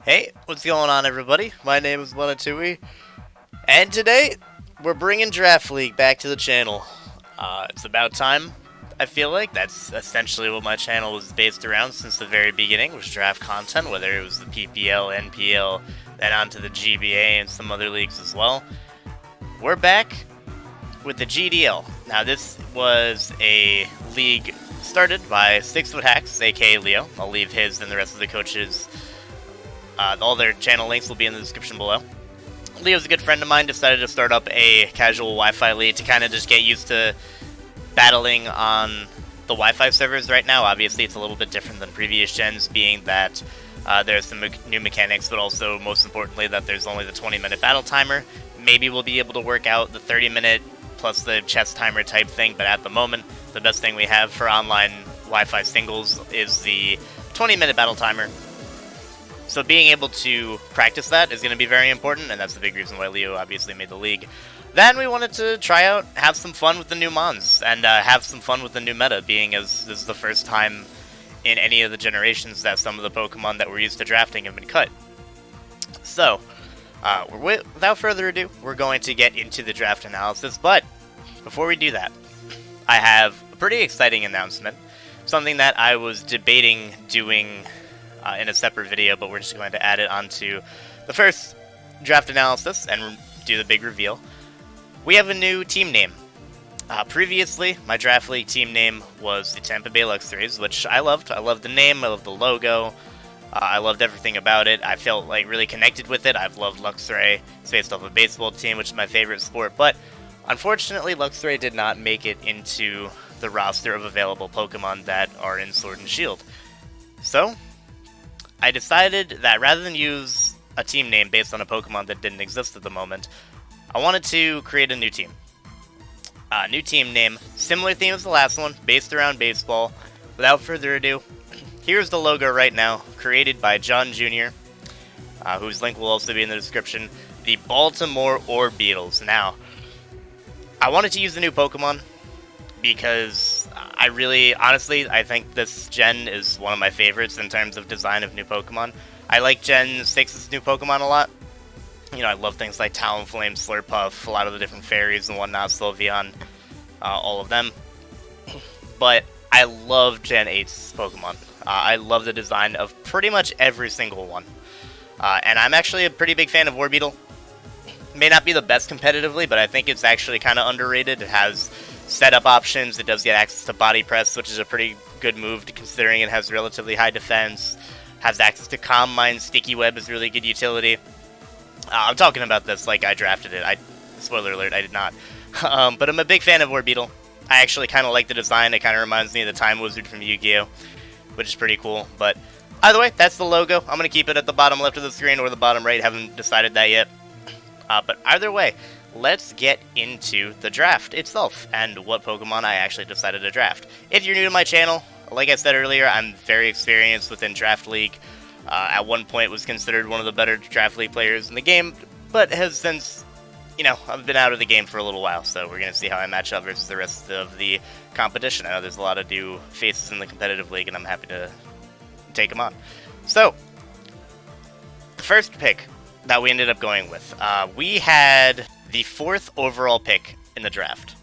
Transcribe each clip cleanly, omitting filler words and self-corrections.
Hey, what's going on, everybody? My name is Monatui, and today we're bringing Draft League back to the channel. It's about time. I feel like that's essentially what my channel was based around since the very beginning, was draft content, whether it was the PPL, NPL, then onto the GBA and some other leagues as well. We're back with the GDL. Now, this was a league started by 6 Foot Hacks, aka Leo. I'll leave his and the rest of the coaches. All their channel links will be in the description below. Leo's a good friend of mine, decided to start up a casual Wi-Fi league to kind of just get used to battling on the Wi-Fi servers right now. Obviously, it's a little bit different than previous gens, being that there's some new mechanics, but also, most importantly, that there's only the 20-minute battle timer. Maybe we'll be able to work out the 30-minute plus the chess timer type thing, but at the moment, the best thing we have for online Wi-Fi singles is the 20-minute battle timer. So being able to practice that is going to be very important, and that's the big reason why Leo obviously made the league. Then we wanted to try out, have some fun with the new mons, and have some fun with the new meta, being as this is the first time in any of the generations that some of the Pokemon that we're used to drafting have been cut. So, without further ado, we're going to get into the draft analysis, but before we do that, I have a pretty exciting announcement, something that I was debating doing in a separate video, but we're just going to add it onto the first draft analysis and do the big reveal. We have a new team name. Previously, my draft league team name was the Tampa Bay Luxrays, which I loved. I loved the name, I loved the logo, I loved everything about it. I felt like really connected with it. I've loved Luxray. It's based off a baseball team, which is my favorite sport, but unfortunately, Luxray did not make it into the roster of available Pokemon that are in Sword and Shield. So, I decided that rather than use a team name based on a Pokemon that didn't exist at the moment, I wanted to create a new team. New team name, similar theme as the last one, based around baseball. Without further ado, here's the logo right now, created by John Jr., whose link will also be in the description, the Baltimore Orbeetles. Now, I wanted to use a new Pokemon because honestly, I think this gen is one of my favorites in terms of design of new Pokemon. I like Gen 6's new Pokemon a lot. You know, I love things like Talonflame, Slurpuff, a lot of the different fairies and whatnot, Sylveon, all of them. But I love Gen 8's Pokemon. I love the design of pretty much every single one. And I'm actually a pretty big fan of Orbeetle. May not be the best competitively, but I think it's actually kind of underrated. It has setup options, it does get access to Body Press, which is a pretty good move considering it has relatively high defense, has access to Calm Mind, Sticky Web is really good utility. I'm talking about this like I drafted it. Spoiler alert, I did not. But I'm a big fan of Orbeetle. I actually kind of like the design. It kind of reminds me of the Time Wizard from Yu-Gi-Oh!, which is pretty cool. But either way, that's the logo. I'm going to keep it at the bottom left of the screen or the bottom right. Haven't decided that yet. But either way, let's get into the draft itself and what Pokemon I actually decided to draft. If you're new to my channel, like I said earlier, I'm very experienced within Draft League. At one point was considered one of the better Draft League players in the game, but has since, I've been out of the game for a little while, so we're going to see how I match up versus the rest of the competition. I know there's a lot of new faces in the competitive league, and I'm happy to take them on. So, the first pick that we ended up going with, we had the 4th overall pick in the draft,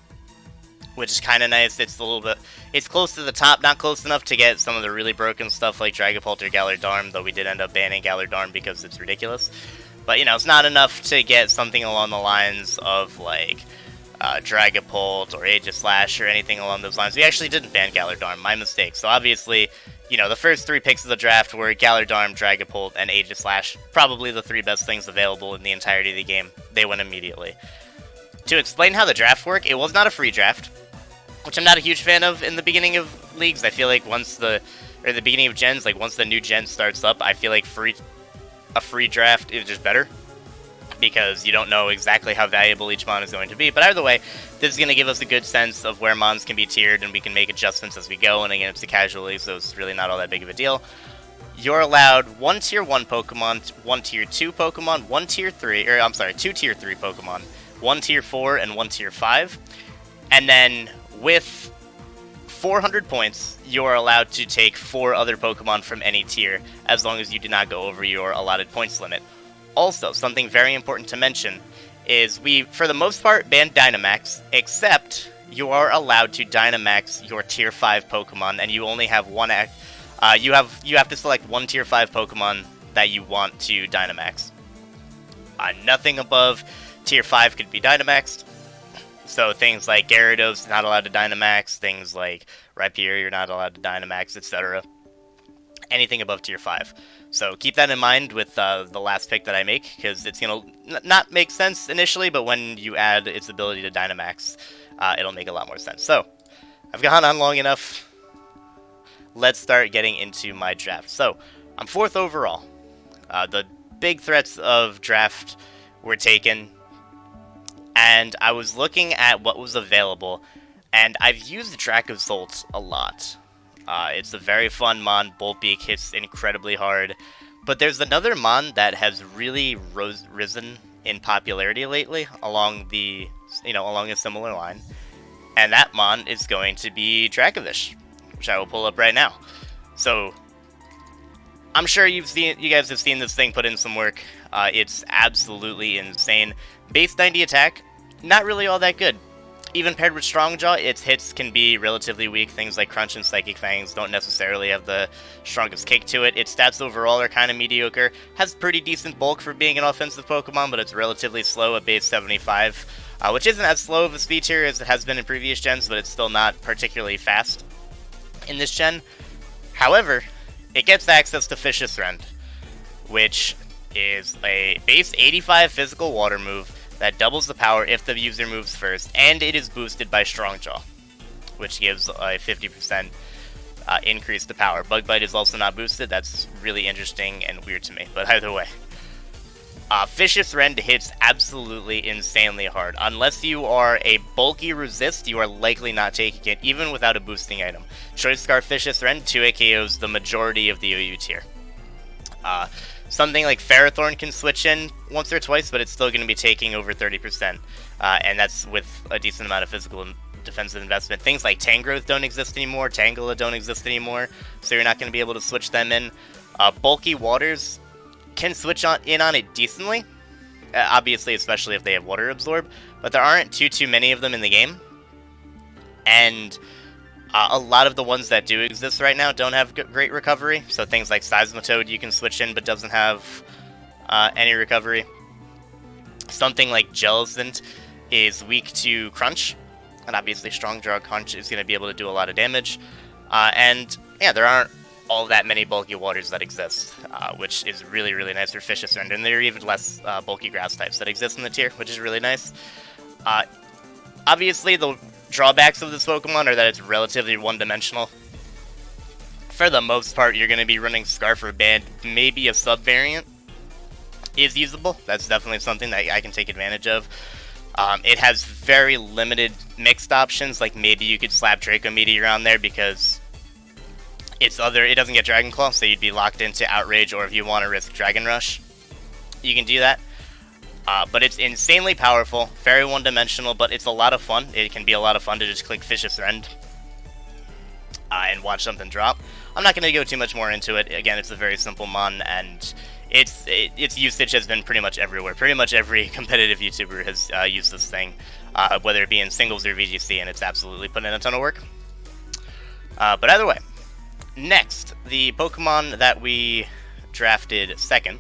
which is kind of nice. It's close to the top, not close enough to get some of the really broken stuff like Dragapult or Galar, though we did end up banning Galar because it's ridiculous. But, it's not enough to get something along the lines of, like, Dragapult or Aegislash or anything along those lines. We actually didn't ban Galar, my mistake. So, obviously, the first 3 picks of the draft were Galar, Dragapult, and Aegislash. Probably the 3 best things available in the entirety of the game. They went immediately. To explain how the draft worked, it was not a free draft, which I'm not a huge fan of in the beginning of leagues. I feel like the beginning of gens, like once the new gen starts up, I feel like a free draft is just better, because you don't know exactly how valuable each mon is going to be. But either way, this is going to give us a good sense of where mons can be tiered, and we can make adjustments as we go, and again, it's a casual league, so it's really not all that big of a deal. You're allowed 1 Tier 1 Pokemon, 1 Tier 2 Pokemon, 2 Tier 3 Pokemon, 1 Tier 4, and 1 Tier 5. And then with 400 points, you are allowed to take 4 other Pokemon from any tier, as long as you do not go over your allotted points limit. Also, something very important to mention is we, for the most part, banned Dynamax, except you are allowed to Dynamax your tier 5 Pokemon, and you only have one you have to select one tier 5 Pokemon that you want to Dynamax. Nothing above tier 5 could be Dynamaxed. So things like Gyarados not allowed to Dynamax, things like Rhyperior you're not allowed to Dynamax, etc. Anything above tier 5. So keep that in mind with the last pick that I make, because it's going to not make sense initially, but when you add its ability to Dynamax, it'll make a lot more sense. So, I've gone on long enough. Let's start getting into my draft. So, I'm 4th overall. The big threats of draft were taken, and I was looking at what was available, and I've used Dracozolt a lot. It's a very fun mon. Boltbeak hits incredibly hard, but there's another mon that has really risen in popularity lately along a similar line, and that mon is going to be Dracovish, which I will pull up right now. So I'm sure you guys have seen this thing put in some work. It's absolutely insane. Base 90 attack, not really all that good. Even paired with Strongjaw, its hits can be relatively weak. Things like Crunch and Psychic Fangs don't necessarily have the strongest kick to it. Its stats overall are kind of mediocre. Has pretty decent bulk for being an offensive Pokemon, but it's relatively slow at base 75, which isn't as slow of a speed tier as it has been in previous gens, but it's still not particularly fast in this gen. However, it gets access to Vicious Rend, which is a base 85 physical water move that doubles the power if the user moves first, and it is boosted by Strongjaw, which gives a 50% increase to power. Bug Bite is also not boosted. That's really interesting and weird to me, but either way. Vicious Rend hits absolutely insanely hard. Unless you are a bulky resist, you are likely not taking it, even without a boosting item. Choice Scarf Vicious Rend 2 KOs the majority of the OU tier. Something like Ferrothorn can switch in once or twice, but it's still going to be taking over 30%, and that's with a decent amount of physical and defensive investment. Things like Tangrowth don't exist anymore, Tangela don't exist anymore, so you're not going to be able to switch them in. Bulky Waters can switch in on it decently, obviously, especially if they have Water Absorb, but there aren't too many of them in the game, and a lot of the ones that do exist right now don't have great recovery, so things like Seismitoad you can switch in but doesn't have any recovery. Something like Jellicent is weak to Crunch, and obviously Strongjaw Crunch is going to be able to do a lot of damage. And yeah, there aren't all that many bulky waters that exist, which is really nice for Vicious Rend, and there are even less bulky grass types that exist in the tier, which is really nice. Obviously, the drawbacks of this Pokemon are that it's relatively one-dimensional. For the most part, you're going to be running Scarf or Band. Maybe a sub-variant is usable. That's definitely something that I can take advantage of. It has very limited mixed options, like maybe you could slap Draco Meteor on there because it doesn't get Dragon Claw, so you'd be locked into Outrage, or if you want to risk Dragon Rush, you can do that. But it's insanely powerful, very one-dimensional, but it's a lot of fun. It can be a lot of fun to just click Vicious Rend and watch something drop. I'm not going to go too much more into it. Again, it's a very simple mon, and its usage has been pretty much everywhere. Pretty much every competitive YouTuber has used this thing, whether it be in singles or VGC, and it's absolutely put in a ton of work. But either way, next, the Pokemon that we drafted second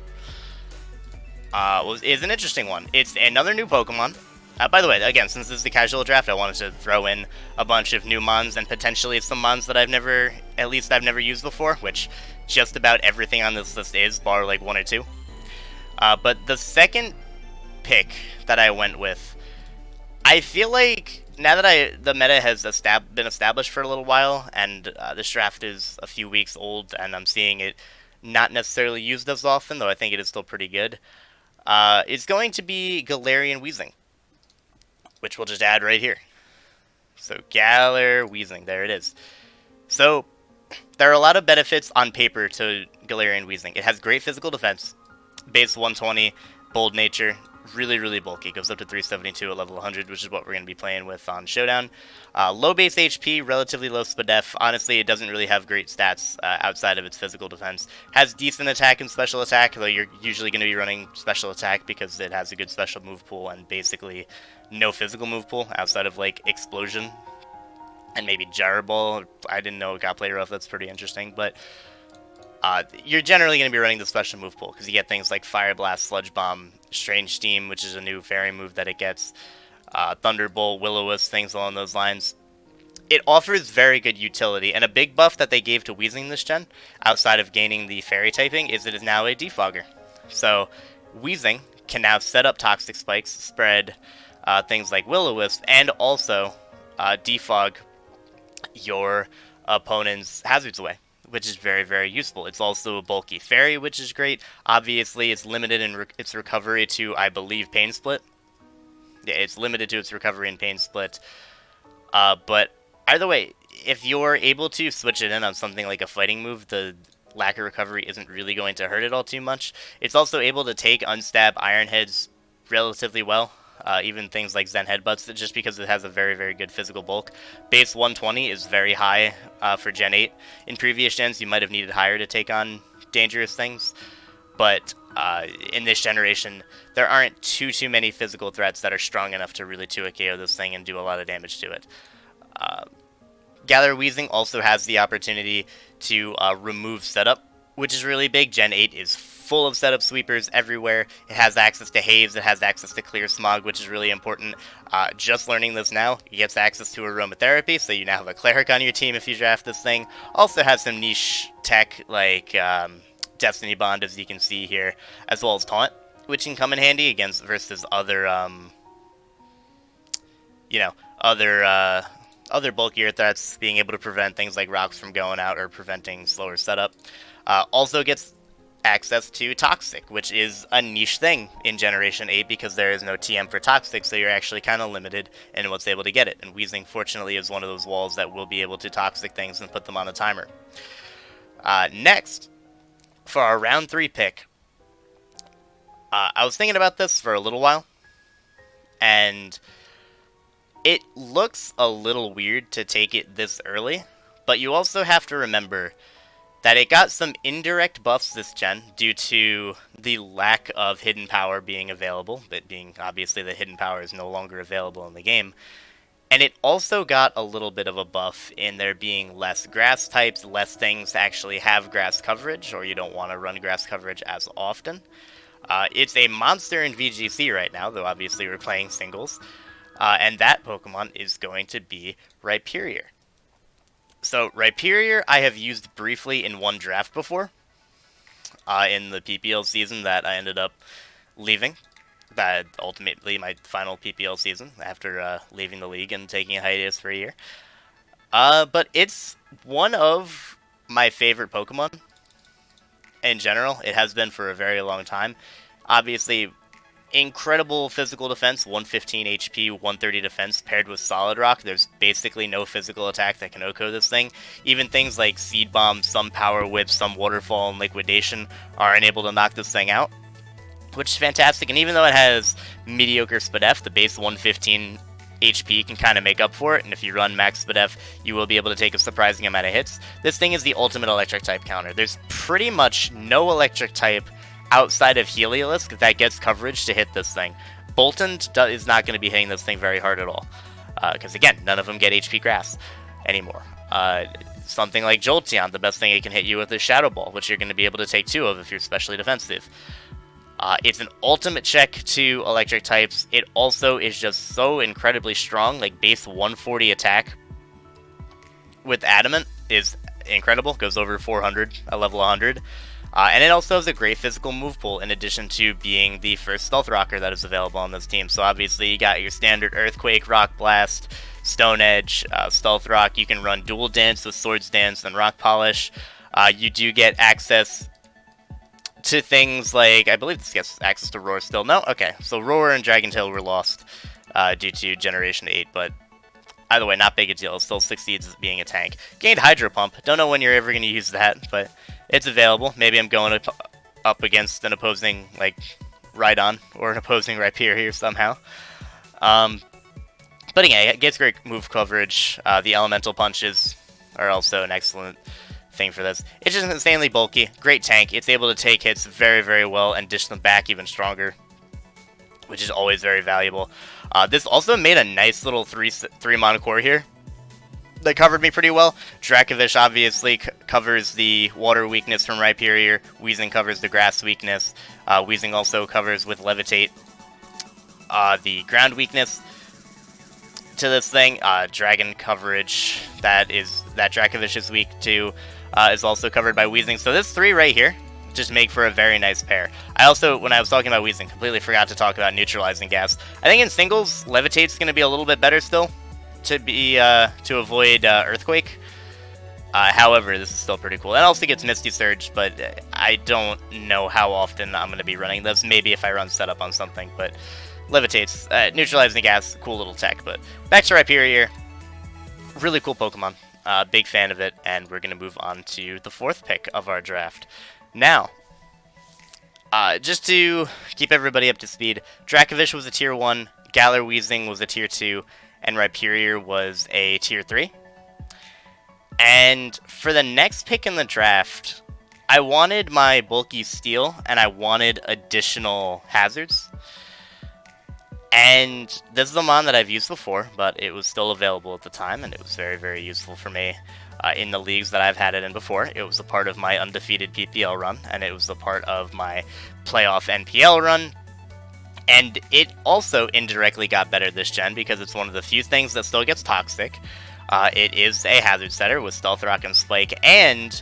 is an interesting one. It's another new Pokemon. By the way, again, since this is the casual draft, I wanted to throw in a bunch of new mons, and potentially some mons that I've never used before, which just about everything on this list is, bar like 1 or 2. But the second pick that I went with, I feel like now that the meta has been established for a little while, and this draft is a few weeks old, and I'm seeing it not necessarily used as often, though I think it is still pretty good. It's going to be Galarian Weezing, which we'll just add right here. So Galar Weezing, there it is. So there are a lot of benefits on paper to Galarian Weezing. It has great physical defense, base 120, bold nature, really, really bulky. Goes up to 372 at level 100, which is what we're going to be playing with on Showdown. Low base HP, relatively low SPDEF. Honestly, it doesn't really have great stats outside of its physical defense. Has decent attack and special attack, though you're usually going to be running special attack because it has a good special move pool and basically no physical move pool outside of like Explosion and maybe Gyro Ball. I didn't know it got play rough. That's pretty interesting, but you're generally going to be running the special move pool because you get things like Fire Blast, Sludge Bomb, Strange Steam, which is a new fairy move that it gets, Thunderbolt, Will-O-Wisp, things along those lines. It offers very good utility, and a big buff that they gave to Weezing this gen, outside of gaining the fairy typing, is it is now a defogger. So Weezing can now set up Toxic Spikes, spread things like Will-O-Wisp, and also defog your opponent's hazards away, which is very, very useful. It's also a bulky fairy, which is great. Obviously, it's limited in its recovery to, I believe, Pain Split. Yeah, it's limited to its recovery in Pain Split. But either way, if you're able to switch it in on something like a fighting move, the lack of recovery isn't really going to hurt it all too much. It's also able to take unstab Iron Heads relatively well. Even things like Zen Headbutts, just because it has a very, very good physical bulk. Base 120 is very high for Gen 8. In previous gens, you might have needed higher to take on dangerous things, but in this generation, there aren't too many physical threats that are strong enough to really 2-hit KO this thing and do a lot of damage to it. Galar Weezing also has the opportunity to remove setup, which is really big. Gen 8 is full of setup sweepers everywhere. It has access to Haze, it has access to Clear Smog, which is really important. Just learning this now, it gets access to Aromatherapy, so you now have a Cleric on your team if you draft this thing. Also has some niche tech like Destiny Bond, as you can see here, as well as Taunt, which can come in handy against versus other, other bulkier threats, being able to prevent things like rocks from going out or preventing slower setup. Also gets access to Toxic, which is a niche thing in Generation 8 because there is no TM for Toxic, so you're actually kind of limited in what's able to get it. And Weezing, fortunately, is one of those walls that will be able to Toxic things and put them on a timer. Next, for our round 3 pick, I was thinking about this for a little while, and it looks a little weird to take it this early, but you also have to remember that it got some indirect buffs this gen due to the lack of hidden power being available, but being obviously the hidden power is no longer available in the game. And it also got a little bit of a buff in there being less grass types, less things to actually have grass coverage, or you don't want to run grass coverage as often. It's a monster in VGC right now, though obviously we're playing singles. And that Pokemon is going to be Rhyperior. So, Rhyperior I have used briefly in one draft before, in the PPL season that I ended up leaving. That ultimately my final PPL season, after leaving the league and taking a hiatus for a year. But it's one of my favorite Pokemon in general. It has been for a very long time. Obviously, incredible physical defense, 115 HP, 130 defense, paired with Solid Rock. There's basically no physical attack that can OHKO this thing. Even things like Seed Bomb, some Power Whip, some Waterfall, and Liquidation are unable to knock this thing out, which is fantastic. And even though it has mediocre SPDEF, the base 115 HP can kind of make up for it, and if you run max SPDEF, you will be able to take a surprising amount of hits. This thing is the ultimate electric type counter. There's pretty much no electric type outside of Heliolisk that gets coverage to hit this thing. Bolton is not going to be hitting this thing very hard at all, because again, none of them get HP Grass anymore. Something like Jolteon, the best thing it can hit you with is Shadow Ball, which you're going to be able to take 2 of if you're specially defensive. It's an ultimate check to electric types. It also is just so incredibly strong, like base 140 attack with Adamant is incredible, goes over 400 at level 100. And it also has a great physical move pool in addition to being the first Stealth Rocker that is available on this team. So obviously you got your standard Earthquake, Rock Blast, Stone Edge, Stealth Rock. You can run Dual Dance with Swords Dance and Rock Polish. You do get access to things like, I believe this gets access to Roar still. No? Okay, so Roar and Dragon Tail were lost due to Generation 8, but either way, not big a deal. It still succeeds as being a tank. Gained Hydro Pump. Don't know when you're ever going to use that, but it's available. Maybe I'm going up against an opposing, like, Rhydon or an opposing Rhyperior somehow. But yeah, it gets great move coverage. The elemental punches are also an excellent thing for this. It's just insanely bulky, great tank. It's able to take hits very, very well and dish them back even stronger, which is always very valuable. This also made a nice little three monocore here that covered me pretty well. Dracovish obviously covers the water weakness from Rhyperior. Weezing covers the grass weakness. Weezing also covers with Levitate the ground weakness to this thing. Dragon coverage that Dracovish is weak to is also covered by Weezing. So this three right here just make for a very nice pair. I also, when I was talking about Weezing, completely forgot to talk about neutralizing gas. I think in singles, Levitate's going to be a little bit better still to avoid Earthquake. However, this is still pretty cool. It also gets Misty Surge, but I don't know how often I'm going to be running this. Maybe if I run setup on something, but Levitate's neutralizing gas, cool little tech. But back to Rhyperior, really cool Pokemon. Big fan of it, and we're going to move on to the fourth pick of our draft. Now, just to keep everybody up to speed, Dracovish was a Tier 1, Galar Weezing was a Tier 2, and Rhyperior was a Tier 3. And for the next pick in the draft, I wanted my bulky steel, and I wanted additional hazards. And this is a mon that I've used before, but it was still available at the time, and it was very, very useful for me in the leagues that I've had it in before. It was a part of my undefeated PPL run, and it was a part of my playoff NPL run. And it also indirectly got better this gen because it's one of the few things that still gets toxic. It is a hazard setter with Stealth Rock and Spike, and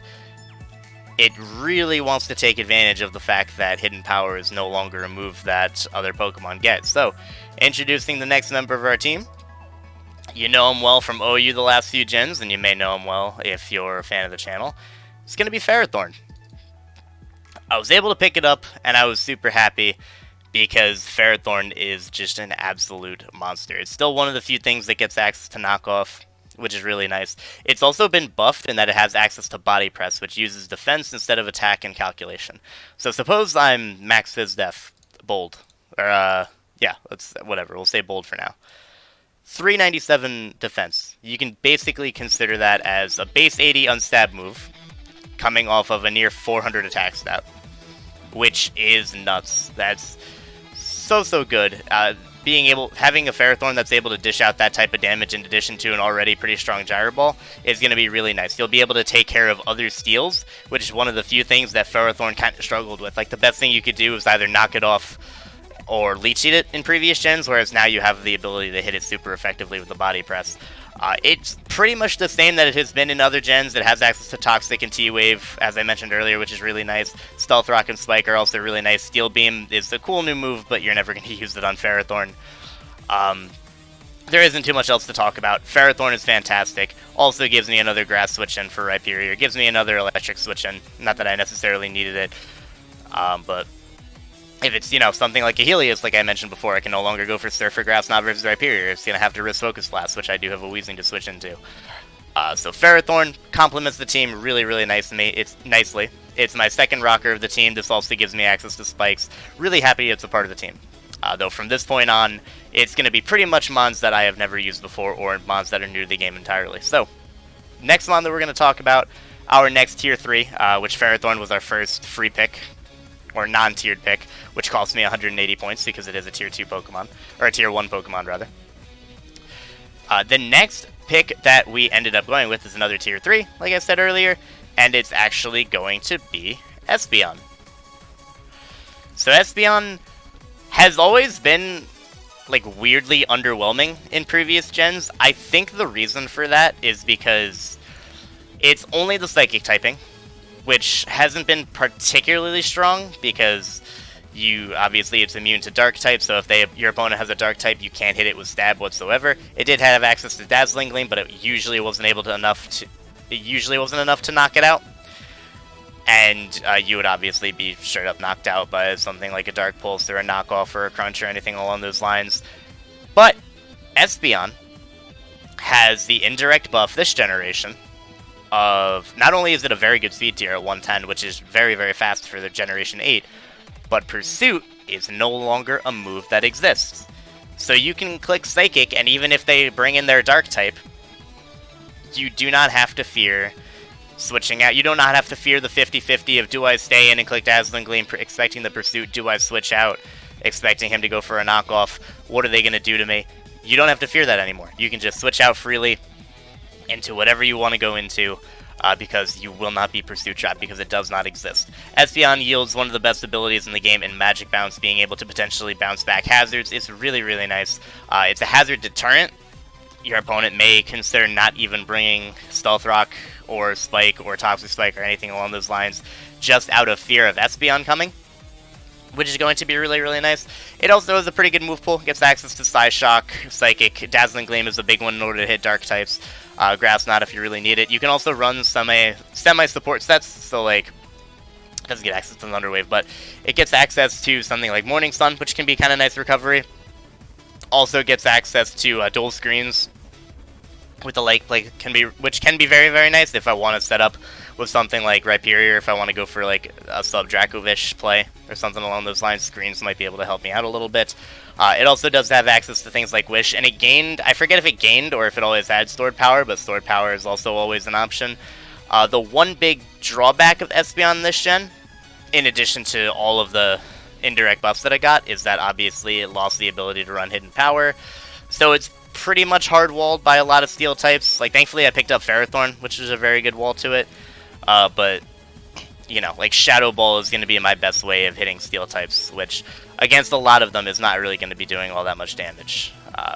it really wants to take advantage of the fact that Hidden Power is no longer a move that other Pokemon get. So, introducing the next member of our team. You know him well from OU the last few gens, and you may know him well if you're a fan of the channel. It's going to be Ferrothorn. I was able to pick it up, and I was super happy because Ferrothorn is just an absolute monster. It's still one of the few things that gets access to knockoff, which is really nice. It's also been buffed in that it has access to Body Press, which uses defense instead of attack and calculation. So suppose I'm Max Fizz Def Bold, or yeah, whatever, we'll say Bold for now. 397 defense. You can basically consider that as a base 80 unstab move, coming off of a near 400 attack stat, which is nuts. That's so good. Having a Ferrothorn that's able to dish out that type of damage in addition to an already pretty strong Gyro Ball is going to be really nice. You'll be able to take care of other steals, which is one of the few things that Ferrothorn kind of struggled with. Like, the best thing you could do is either knock it off or Leech Seed it in previous gens, whereas now you have the ability to hit it super effectively with the Body Press. It's pretty much the same that it has been in other gens. It has access to Toxic and T-Wave, as I mentioned earlier, which is really nice. Stealth Rock and Spike are also really nice. Steel Beam is a cool new move, but you're never going to use it on Ferrothorn. There isn't too much else to talk about. Ferrothorn is fantastic. Also gives me another Grass switch-in for Rhyperior. Gives me another Electric switch-in. Not that I necessarily needed it, but if it's, something like a Helios, like I mentioned before, I can no longer go for Surf or Grass Knot versus Rhyperior. It's going to have to risk Focus Blast, which I do have a Weezing to switch into. So Ferrothorn complements the team really, really nicely. It's my second rocker of the team. This also gives me access to Spikes. Really happy it's a part of the team. Though from this point on, it's going to be pretty much mons that I have never used before, or mons that are new to the game entirely. So, next mon that we're going to talk about, our next Tier 3, which Ferrothorn was our first free pick, or non-tiered pick, which cost me 180 points because it is a Tier 2 Pokemon, or a Tier 1 Pokemon, rather. The next pick that we ended up going with is another Tier 3, like I said earlier, and it's actually going to be Espeon. So Espeon has always been, like, weirdly underwhelming in previous gens. I think the reason for that is because it's only the Psychic typing, which hasn't been particularly strong because obviously it's immune to Dark type, so if your opponent has a Dark type, you can't hit it with Stab whatsoever. It did have access to Dazzling Gleam, but it usually wasn't enough to knock it out. And you would obviously be straight up knocked out by something like a Dark Pulse or a Knockoff or a Crunch or anything along those lines. But Espeon has the indirect buff this generation of, not only is it a very good speed tier at 110, which is very, very fast for the Generation 8, but Pursuit is no longer a move that exists. So you can click Psychic, and even if they bring in their Dark type, you do not have to fear switching out. You do not have to fear the 50-50 of do I stay in and click Dazzling Gleam expecting the Pursuit, do I switch out expecting him to go for a knockoff, what are they going to do to me? You don't have to fear that anymore. You can just switch out freely into whatever you want to go into, because you will not be Pursuit trapped, because it does not exist. Espeon yields one of the best abilities in the game in Magic Bounce, being able to potentially bounce back hazards. It's really, really nice. It's a hazard deterrent. Your opponent may consider not even bringing Stealth Rock or Spike or Toxic Spike or anything along those lines, just out of fear of Espeon coming, which is going to be really, really nice. It also has a pretty good move pool. Gets access to Psy Shock, Psychic. Dazzling Gleam is a big one in order to hit Dark types. Grass Knot if you really need it. You can also run semi-support sets, so like, it doesn't get access to Thunder Wave, but it gets access to something like Morning Sun, which can be kind of nice recovery. Also gets access to dual screens with the which can be very, very nice if I want to set up with something like Rhyperior, if I want to go for like a sub Dracovish play or something along those lines. Screens might be able to help me out a little bit. It also does have access to things like Wish, and it gained, I forget if it gained or if it always had stored power, but stored power is also always an option. The one big drawback of Espeon this gen, in addition to all of the indirect buffs that I got, is that obviously it lost the ability to run Hidden Power. So it's pretty much hard-walled by a lot of steel types. Like, thankfully I picked up Ferrothorn, which is a very good wall to it. But, you know, like, Shadow Ball is going to be my best way of hitting steel types, which, against a lot of them, is not really going to be doing all that much damage.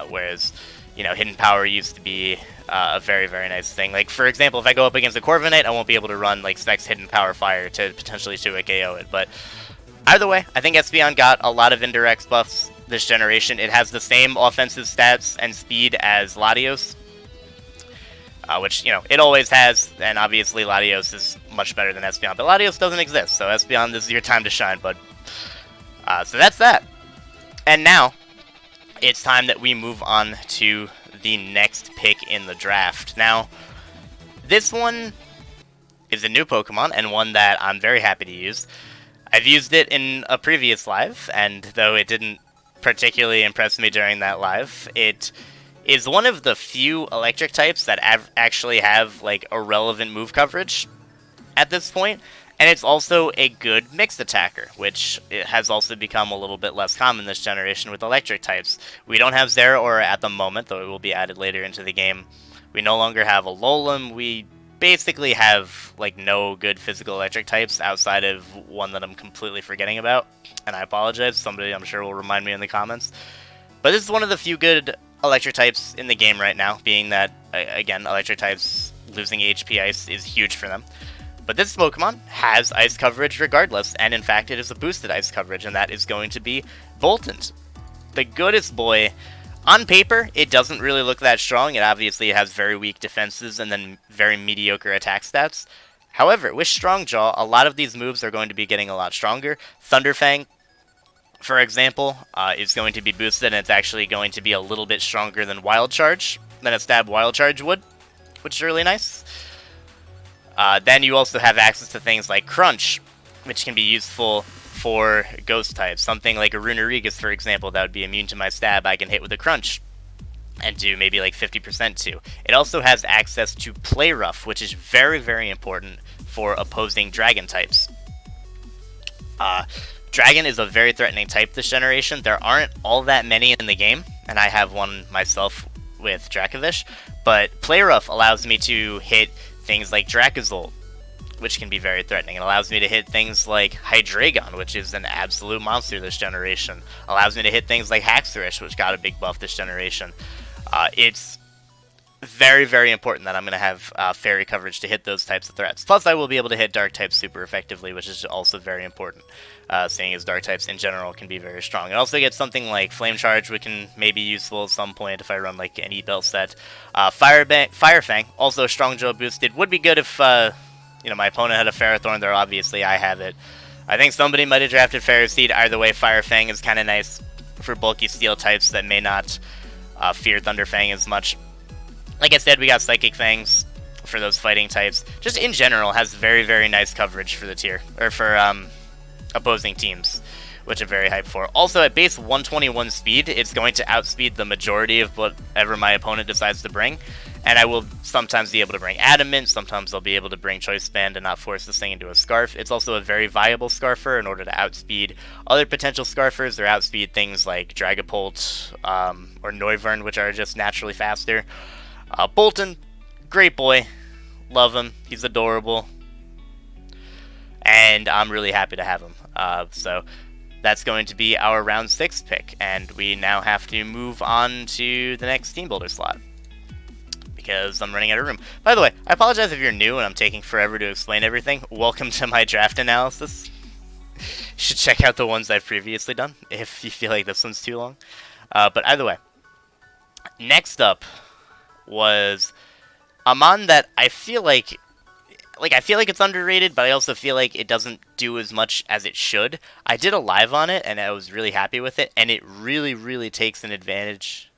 Whereas, you know, Hidden Power used to be a very, very nice thing. Like, for example, if I go up against a Corviknight, I won't be able to run, like, Specs Hidden Power Fire to potentially 2-hit KO it. But either way, I think Espeon got a lot of indirect buffs this generation. It has the same offensive stats and speed as Latios, which, you know, it always has, and obviously Latios is much better than Espeon, but Latios doesn't exist, so Espeon, this is your time to shine, bud. So that's that. And now, it's time that we move on to the next pick in the draft. Now, this one is a new Pokemon, and one that I'm very happy to use. I've used it in a previous live, and though it didn't particularly impress me during that live, it is one of the few electric types that actually have, like, a relevant move coverage at this point, and it's also a good mixed attacker, which it has also become a little bit less common this generation with electric types. We don't have Zeraora at the moment, though it will be added later into the game. We no longer have Alolan. We basically have, like, no good physical electric types outside of one that I'm completely forgetting about, and I apologize. Somebody, I'm sure, will remind me in the comments. But this is one of the few good electric types in the game right now, being that, again, electric types losing HP Ice is huge for them. But this Pokemon has Ice coverage regardless, and in fact it is a boosted Ice coverage, and that is going to be Voltant, the goodest boy. On paper, it doesn't really look that strong. It obviously has very weak defenses and then very mediocre attack stats. However, with Strong Jaw, a lot of these moves are going to be getting a lot stronger. Thunderfang, for example, is going to be boosted, and it's actually going to be a little bit stronger than Wild Charge, than a Stab Wild Charge would, which is really nice. Then you also have access to things like Crunch, which can be useful for ghost types. Something like a Runerigus, for example, that would be immune to my stab, I can hit with a Crunch and do maybe like 50% to. It also has access to Play Rough, which is very, very important for opposing dragon types. Dragon is a very threatening type this generation. There aren't all that many in the game, and I have one myself with Dracovish, but Play Rough allows me to hit things like Dracozolt, which can be very threatening. It allows me to hit things like Hydreigon, which is an absolute monster this generation. Allows me to hit things like Haxorus, which got a big buff this generation. It's very, very important that I'm going to have fairy coverage to hit those types of threats. Plus, I will be able to hit dark types super effectively, which is also very important, seeing as dark types in general can be very strong. It also gets something like Flame Charge, which can maybe be useful at some point if I run like an E-Belt set. Firefang, also Strong Jaw boosted, would be good if you know, my opponent had a Ferrothorn, though obviously I have it. I think somebody might have drafted Ferroseed. Either way, Firefang is kind of nice for bulky steel types that may not fear Thunderfang as much. Like I said, we got Psychic Fangs for those fighting types. Just in general, has very, very nice coverage for the tier, or for opposing teams. which I'm very hyped for. Also, at base 121 speed, it's going to outspeed the majority of whatever my opponent decides to bring. And I will sometimes be able to bring Adamant, sometimes I'll be able to bring Choice Band and not force this thing into a Scarf. It's also a very viable Scarfer in order to outspeed other potential Scarfers, or outspeed things like Dragapult or Noivern, which are just naturally faster. Bolton, great boy. Love him. He's adorable. And I'm really happy to have him. So that's going to be our round 6 pick. And we now have to move on to the next Team Builder slot, because I'm running out of room. By the way, I apologize if you're new and I'm taking forever to explain everything. Welcome to my draft analysis. You should check out the ones I've previously done if you feel like this one's too long. But either way, next up was a mon that I feel like it's underrated, but I also feel like it doesn't do as much as it should. I did a live on it, and I was really happy with it, and it really, really takes advantage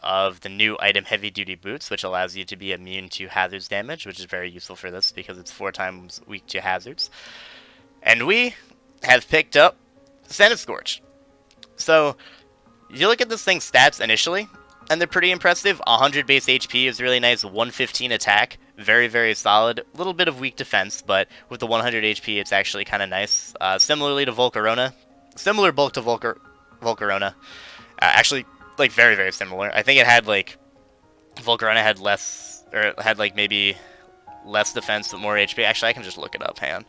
of the new item Heavy Duty Boots, which allows you to be immune to hazards damage, which is very useful for this because it's 4 times weak to hazards. And we have picked up Senate Scorch. So, you look at this thing's stats initially, and they're pretty impressive. 100 base HP is really nice, 115 attack, very, very solid. A little bit of weak defense, but with the 100 HP, it's actually kind of nice. Similarly to Volcarona, similar bulk to Volcarona. Actually, like, very, very similar. I think it had, like, Volcarona had less, or had, like, maybe less defense but more HP. Actually, I can just look it up, hang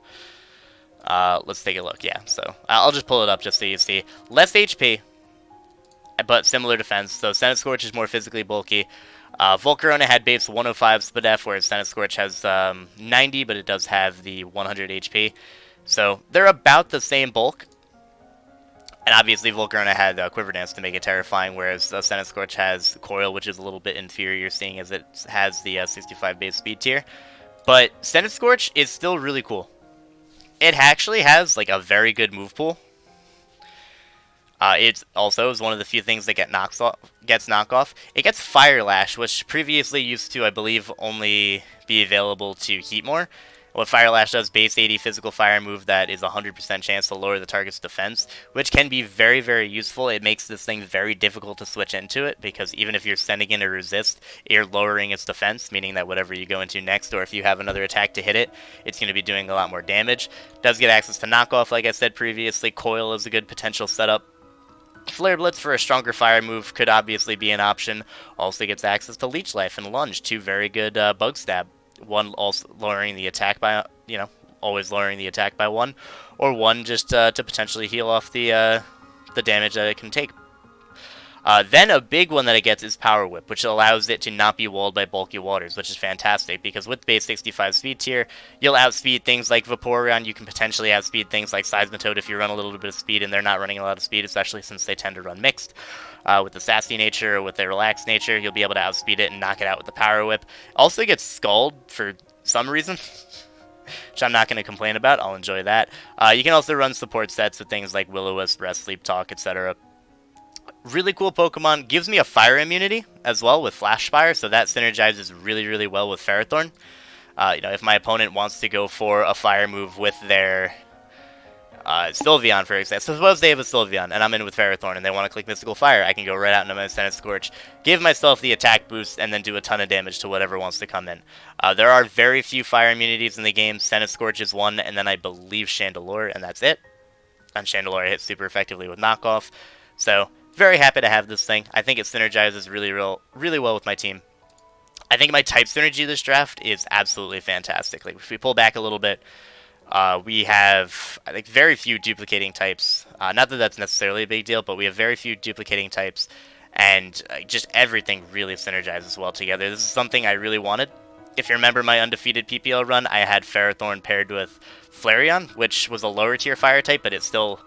on. Let's take a look, yeah. So, I'll just pull it up just so you see. Less HP, but similar defense. So Senate Scorch is more physically bulky. Volcarona had base 105 SPDF, whereas Senate Scorch has 90, but it does have the 100 HP. So they're about the same bulk. And obviously Volcarona had Quiver Dance to make it terrifying, whereas Senate Scorch has Coil, which is a little bit inferior, seeing as it has the 65 base speed tier. But Senate Scorch is still really cool. It actually has like a very good move pool. It also is one of the few things that gets knockoff. It gets Fire Lash, which previously used to, I believe, only be available to Heatmore. What Fire Lash does, base 80 physical fire move that is 100% chance to lower the target's defense, which can be very, very useful. It makes this thing very difficult to switch into it, because even if you're sending in a resist, you're lowering its defense, meaning that whatever you go into next, or if you have another attack to hit it, it's going to be doing a lot more damage. Does get access to knockoff, like I said previously. Coil is a good potential setup. Flare Blitz for a stronger fire move could obviously be an option. Also gets access to Leech Life and Lunge, 2 very good bug stab. One also lowering the attack by, always lowering the attack by 1, or 1 just to potentially heal off the damage that it can take. Then a big one that it gets is Power Whip, which allows it to not be walled by bulky waters, which is fantastic, because with base 65 speed tier, you'll outspeed things like Vaporeon. You can potentially outspeed things like Seismitoad if you run a little bit of speed and they're not running a lot of speed, especially since they tend to run mixed. With the sassy nature or with the relaxed nature, you'll be able to outspeed it and knock it out with the Power Whip. Also gets Scald for some reason, which I'm not going to complain about. I'll enjoy that. You can also run support sets with things like Will-O-Wisp, Rest, Sleep, Talk, etc. Really cool Pokemon. Gives me a fire immunity as well with Flash Fire, so that synergizes really, really well with Ferrothorn. If my opponent wants to go for a fire move with their Sylveon, for example. Suppose they have a Sylveon, and I'm in with Ferrothorn, and they want to click Mystical Fire. I can go right out into my Senate Scorch, give myself the attack boost, and then do a ton of damage to whatever wants to come in. There are very few fire immunities in the game. Senate Scorch is one, and then I believe Chandelure, and that's it. And Chandelure hits super effectively with Knockoff. So, very happy to have this thing. I think it synergizes really well with my team. I think my type synergy this draft is absolutely fantastic. Like, if we pull back a little bit, we have, I think, very few duplicating types. Not that that's necessarily a big deal, but we have very few duplicating types, and just everything really synergizes well together. This is something I really wanted. If you remember my undefeated PPL run, I had Ferrothorn paired with Flareon, which was a lower tier fire type, but it still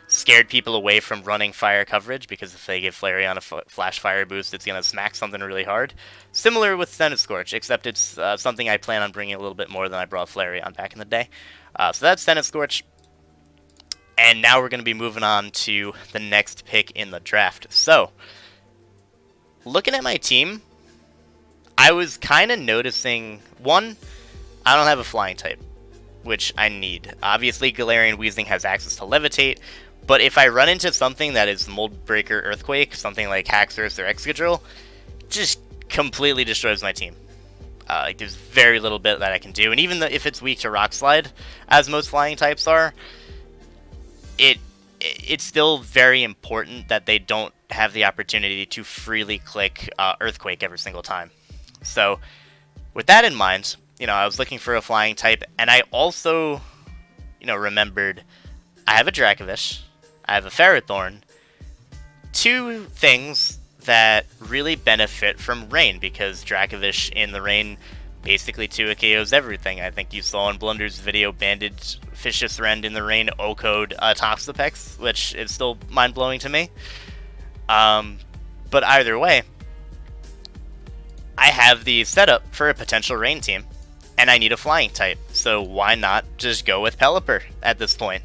scared people away from running fire coverage, because if they give Flareon a flash fire boost, it's going to smack something really hard. Similar with Senate Scorch, except it's something I plan on bringing a little bit more than I brought Flareon back in the day. So that's Senate Scorch. And now we're going to be moving on to the next pick in the draft. So, looking at my team, I was kind of noticing, one, I don't have a flying type. which I need. Obviously, Galarian Weezing has access to Levitate, but if I run into something that is Mold Breaker Earthquake, something like Haxorus or Excadrill, just completely destroys my team. Like, there's very little bit that I can do, and even if it's weak to Rock Slide, as most flying types are, it's still very important that they don't have the opportunity to freely click Earthquake every single time. So, with that in mind, I was looking for a flying type, and I also, remembered I have a Dracovish, I have a Ferrothorn, two things that really benefit from rain, because Dracovish in the rain basically 2 KOs everything. I think you saw in Blunder's video Banded Vicious Rend in the rain O-code Toxapex, which is still mind-blowing to me. But either way, I have the setup for a potential rain team, and I need a flying type, so why not just go with Pelipper at this point?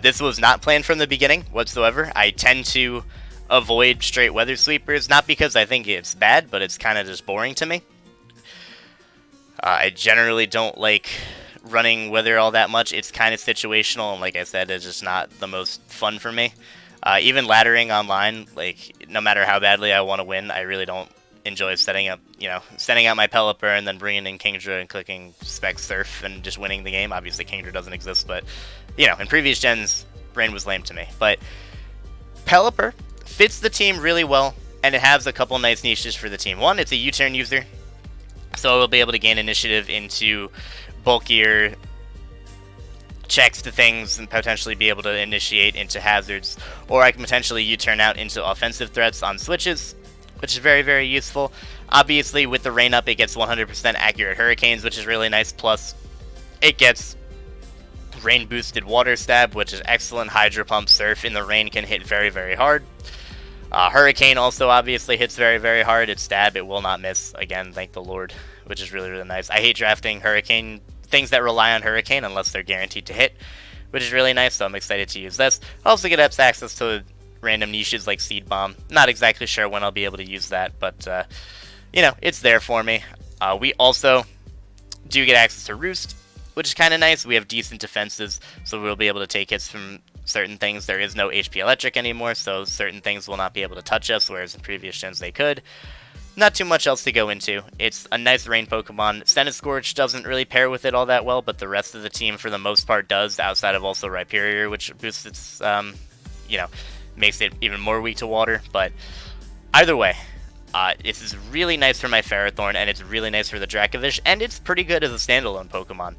This was not planned from the beginning whatsoever. I tend to avoid straight weather sweepers, not because I think it's bad, but it's kind of just boring to me. I generally don't like running weather all that much. It's kind of situational, and like I said, it's just not the most fun for me. Even laddering online, like, no matter how badly I want to win, I really don't enjoy setting out my Pelipper and then bringing in Kingdra and clicking Spec Surf and just winning the game. Obviously, Kingdra doesn't exist, but, in previous gens, Rain was lame to me. But Pelipper fits the team really well, and it has a couple nice niches for the team. One, it's a U-turn user, so we'll be able to gain initiative into bulkier checks to things and potentially be able to initiate into hazards, or I can potentially U-turn out into offensive threats on switches, which is very, very useful. Obviously, with the rain up, it gets 100% accurate hurricanes, which is really nice, plus it gets rain boosted water stab, which is excellent. Hydro Pump Surf in the rain can hit very, very hard. Hurricane also obviously hits very, very hard. Its stab, it will not miss. Again, thank the Lord, which is really, really nice. I hate drafting Hurricane, things that rely on Hurricane, unless they're guaranteed to hit, which is really nice, so I'm excited to use this. I also get access to random niches like Seed Bomb. Not exactly sure when I'll be able to use that, but, it's there for me. We also do get access to Roost, which is kind of nice. We have decent defenses, so we'll be able to take hits from certain things. There is no HP Electric anymore, so certain things will not be able to touch us, whereas in previous gens they could. Not too much else to go into. It's a nice rain Pokemon. Scorch doesn't really pair with it all that well, but the rest of the team for the most part does, outside of also Rhyperior, which boosts its, makes it even more weak to water. But either way, this is really nice for my Ferrothorn, and it's really nice for the Dracovish, and it's pretty good as a standalone Pokemon.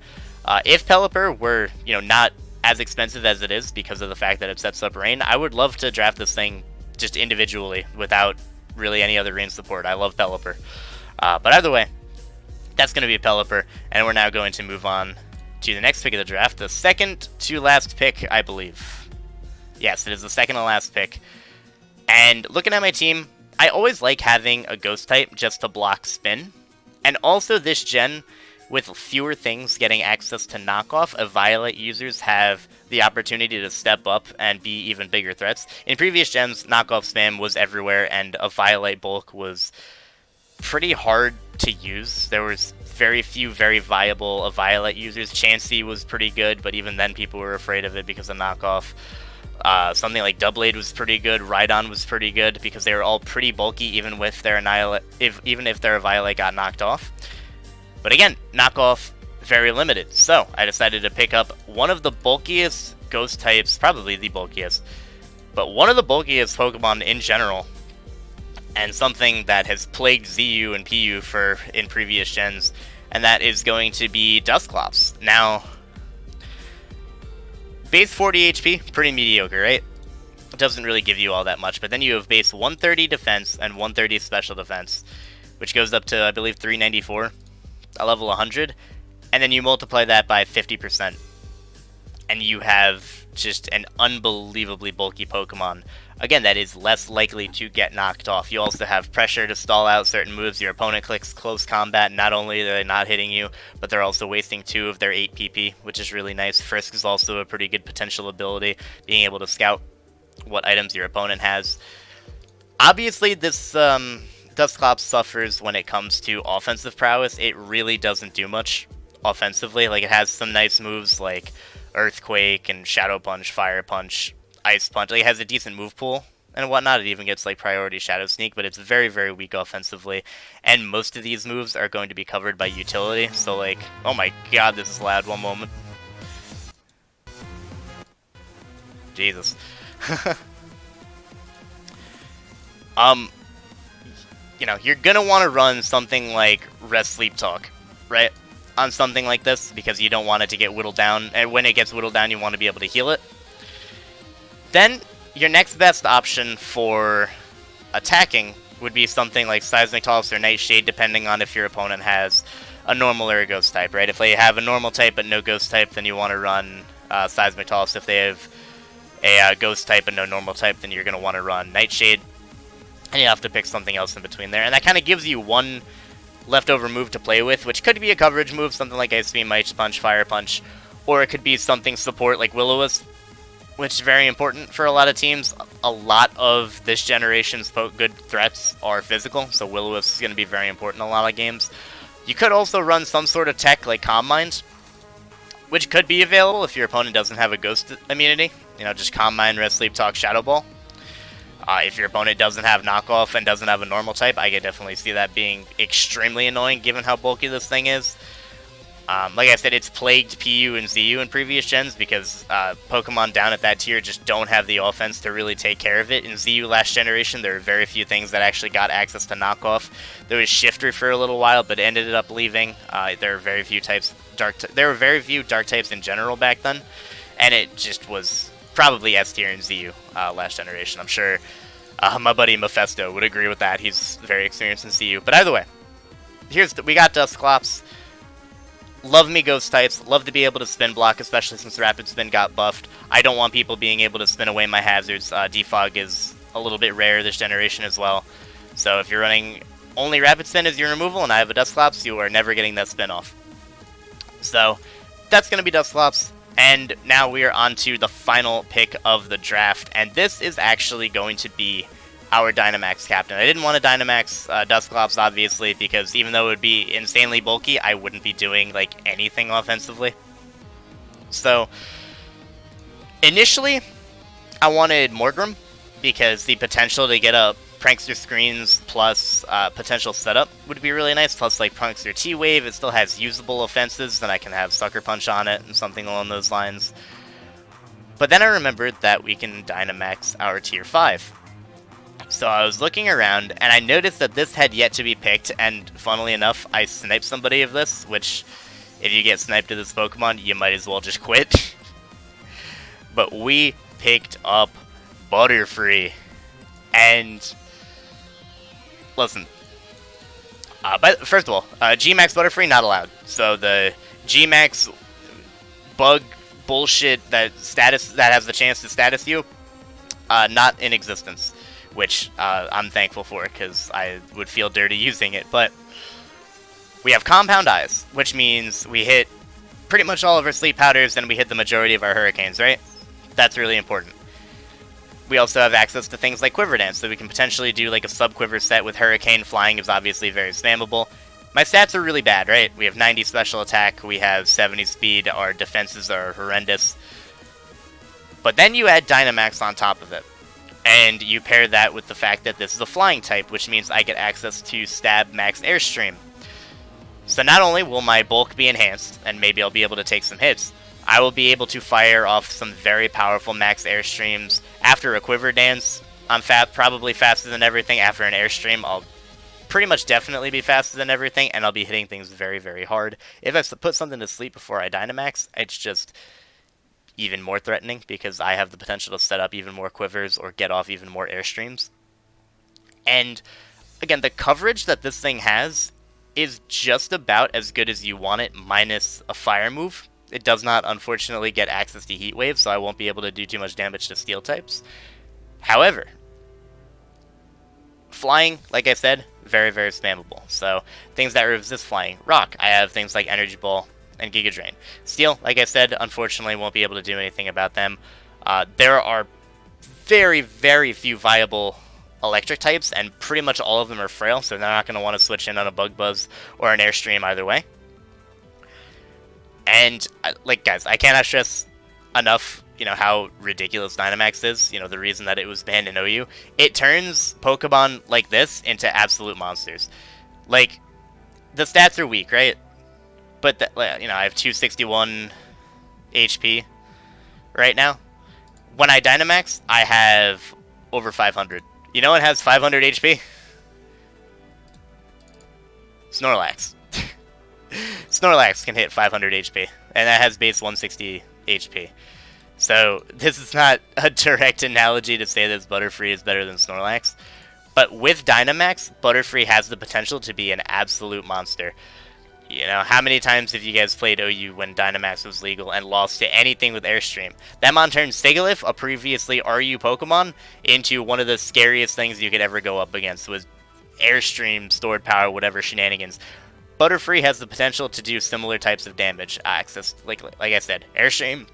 If Pelipper were, not as expensive as it is because of the fact that it sets up rain, I would love to draft this thing just individually without really any other rain support. I love Pelipper. But either way, that's going to be a Pelipper, and we're now going to move on to the next pick of the draft, the second to last pick, I believe. Yes, it is the second to last pick. And looking at my team, I always like having a Ghost type just to block spin. And also this gen, with fewer things getting access to knockoff, Violet users have the opportunity to step up and be even bigger threats. In previous gens, knockoff spam was everywhere, and a Violet bulk was pretty hard to use. There was very few very viable Violet users. Chansey was pretty good, but even then people were afraid of it because of knockoff. Something like Doublade was pretty good. Rhydon was pretty good because they were all pretty bulky, even with their even if their Violet got knocked off. But again, knockoff, very limited. So I decided to pick up one of the bulkiest Ghost types, probably the bulkiest, but one of the bulkiest Pokemon in general, and something that has plagued ZU and PU in previous gens, and that is going to be Dusclops. Now, base 40 HP, pretty mediocre, right? It doesn't really give you all that much, but then you have base 130 defense and 130 special defense, which goes up to, I believe, 394. A level 100, and then you multiply that by 50%, and you have just an unbelievably bulky Pokemon. Again, that is less likely to get knocked off. You also have pressure to stall out certain moves. Your opponent clicks close combat. Not only are they not hitting you, but they're also wasting 2 of their 8 PP, which is really nice. Frisk is also a pretty good potential ability, being able to scout what items your opponent has. Obviously, this Dusclops suffers when it comes to offensive prowess. It really doesn't do much offensively. Like, it has some nice moves like Earthquake and Shadow Punch, Fire Punch, Ice Punch. Like, it has a decent move pool and whatnot. It even gets like priority Shadow Sneak, but it's very, very weak offensively. And most of these moves are going to be covered by utility. So like, oh my god, this is loud. One moment. Jesus. You know, you're gonna want to run something like Rest Sleep Talk, right? On something like this, because you don't want it to get whittled down, and when it gets whittled down, you want to be able to heal it. Then, your next best option for attacking would be something like Seismic Toss or Nightshade, depending on if your opponent has a normal or a ghost type, right? If they have a normal type but no ghost type, then you want to run Seismic Toss. If they have a ghost type and no normal type, then you're going to want to run Nightshade. And you have to pick something else in between there. And that kind of gives you one leftover move to play with, which could be a coverage move, something like Ice Beam, Ice Punch, Fire Punch, or it could be something support like Will-O-Wisp, which is very important for a lot of teams. A lot of this generation's good threats are physical, so Will-O-Wisp is going to be very important in a lot of games. You could also run some sort of tech like Calm Mind, which could be available if your opponent doesn't have a ghost immunity. You know, just Calm Mind, Rest, Sleep, Talk, Shadow Ball. If your opponent doesn't have knockoff and doesn't have a normal type, I could definitely see that being extremely annoying given how bulky this thing is. Like I said, it's plagued PU and ZU in previous gens because Pokemon down at that tier just don't have the offense to really take care of it. In ZU last generation, there were very few things that actually got access to knockoff. There was Shifter for a little while, but ended up leaving. There were very few types there were very few dark types in general back then, and it just was probably S tier in ZU last generation. I'm sure my buddy Mephisto would agree with that. He's very experienced in ZU. But either way, we got Dusclops. Love me ghost types. Love to be able to spin block, especially since Rapid Spin got buffed. I don't want people being able to spin away my hazards. Defog is a little bit rare this generation as well. So if you're running only Rapid Spin as your removal and I have a Dusclops, you are never getting that spin off. So that's going to be Dusclops. And now we are on to the final pick of the draft. And this is actually going to be our Dynamax captain. I didn't want to Dynamax Dusclops, obviously, because even though it would be insanely bulky, I wouldn't be doing like anything offensively. So, initially, I wanted Morgrim, because the potential to get a Prankster Screens plus potential setup would be really nice. Plus, like, Prankster T-Wave, it still has usable offenses, then I can have Sucker Punch on it and something along those lines. But then I remembered that we can Dynamax our Tier 5. So I was looking around, and I noticed that this had yet to be picked, and funnily enough, I sniped somebody of this, which, if you get sniped of this Pokemon, you might as well just quit. But we picked up Butterfree, and listen, but first of all, G-Max Butterfree not allowed. So the G-Max bug bullshit that has the chance to status you, not in existence. Which I'm thankful for, because I would feel dirty using it. But we have Compound Eyes, which means we hit pretty much all of our Sleep Powders, and we hit the majority of our Hurricanes, right? That's really important. We also have access to things like Quiver Dance, so we can potentially do like a sub-Quiver set with Hurricane. Flying is obviously very spammable. My stats are really bad, right? We have 90 special attack, we have 70 speed, our defenses are horrendous. But then you add Dynamax on top of it. And you pair that with the fact that this is a flying type, which means I get access to Stab Max Airstream. So not only will my bulk be enhanced, and maybe I'll be able to take some hits, I will be able to fire off some very powerful Max Airstreams. After a Quiver Dance, I'm probably faster than everything. After an Airstream, I'll pretty much definitely be faster than everything, and I'll be hitting things very, very hard. If I put something to sleep before I Dynamax, it's just even more threatening, because I have the potential to set up even more Quivers or get off even more Airstreams. And again, the coverage that this thing has is just about as good as you want it, minus a fire move. It does not, unfortunately, get access to Heat Wave, so I won't be able to do too much damage to Steel types. However, flying, like I said, very, very spammable. So, things that resist flying. Rock, I have things like Energy Ball and Giga Drain. Steel, like I said, unfortunately won't be able to do anything about them. There are very, very few viable electric types, and pretty much all of them are frail, so they're not going to want to switch in on a Bug Buzz or an Airstream either way. And like, guys, I cannot stress enough, how ridiculous Dynamax is. The reason that it was banned in OU. It turns Pokemon like this into absolute monsters. Like, the stats are weak, right? But I have 261 HP right now. When I Dynamax, I have over 500. You know what has 500 HP? Snorlax. Snorlax can hit 500 HP, and that has base 160 HP. So this is not a direct analogy to say that Butterfree is better than Snorlax, but with Dynamax, Butterfree has the potential to be an absolute monster. How many times have you guys played OU when Dynamax was legal and lost to anything with Airstream? That mon turned Stegalith, a previously RU Pokemon, into one of the scariest things you could ever go up against with Airstream, stored power, whatever shenanigans. Butterfree has the potential to do similar types of damage. Access, like I said, Airstream,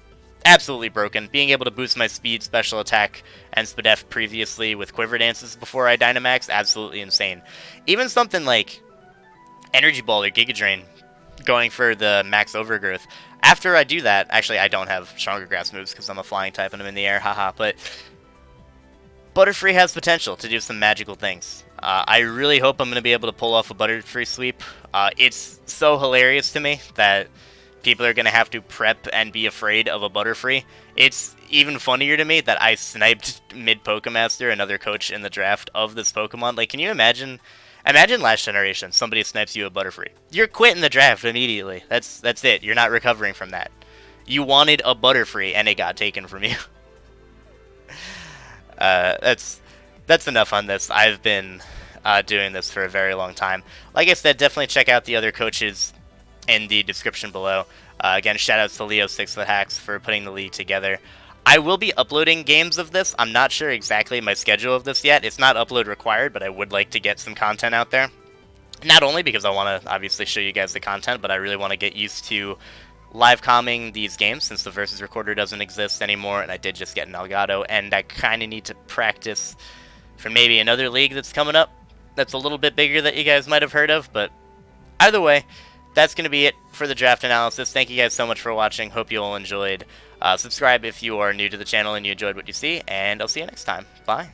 absolutely broken. Being able to boost my speed, special attack, and Spadef previously with Quiver Dances before I Dynamax, absolutely insane. Even something like Energy Ball or Giga Drain, going for the max overgrowth. After I do that, actually I don't have stronger grass moves because I'm a flying type and I'm in the air, haha, but Butterfree has potential to do some magical things. I really hope I'm going to be able to pull off a Butterfree sweep. It's so hilarious to me that people are going to have to prep and be afraid of a Butterfree. It's even funnier to me that I sniped mid-Pokemaster, another coach in the draft of this Pokemon. Like, can you imagine? Imagine last generation, somebody snipes you a Butterfree. You're quitting the draft immediately. That's it. You're not recovering from that. You wanted a Butterfree, and it got taken from you. That's enough on this. I've been doing this for a very long time. Like I said, definitely check out the other coaches in the description below. Again, shoutouts to Leo6thehacks for putting the league together. I will be uploading games of this. I'm not sure exactly my schedule of this yet. It's not upload required, but I would like to get some content out there. Not only because I want to obviously show you guys the content, but I really want to get used to live comming these games since the Versus Recorder doesn't exist anymore, and I did just get an Elgato, and I kind of need to practice for maybe another league that's coming up that's a little bit bigger that you guys might have heard of, but either way, that's going to be it for the draft analysis. Thank you guys so much for watching. Hope you all enjoyed. Subscribe if you are new to the channel and you enjoyed what you see, and I'll see you next time. Bye.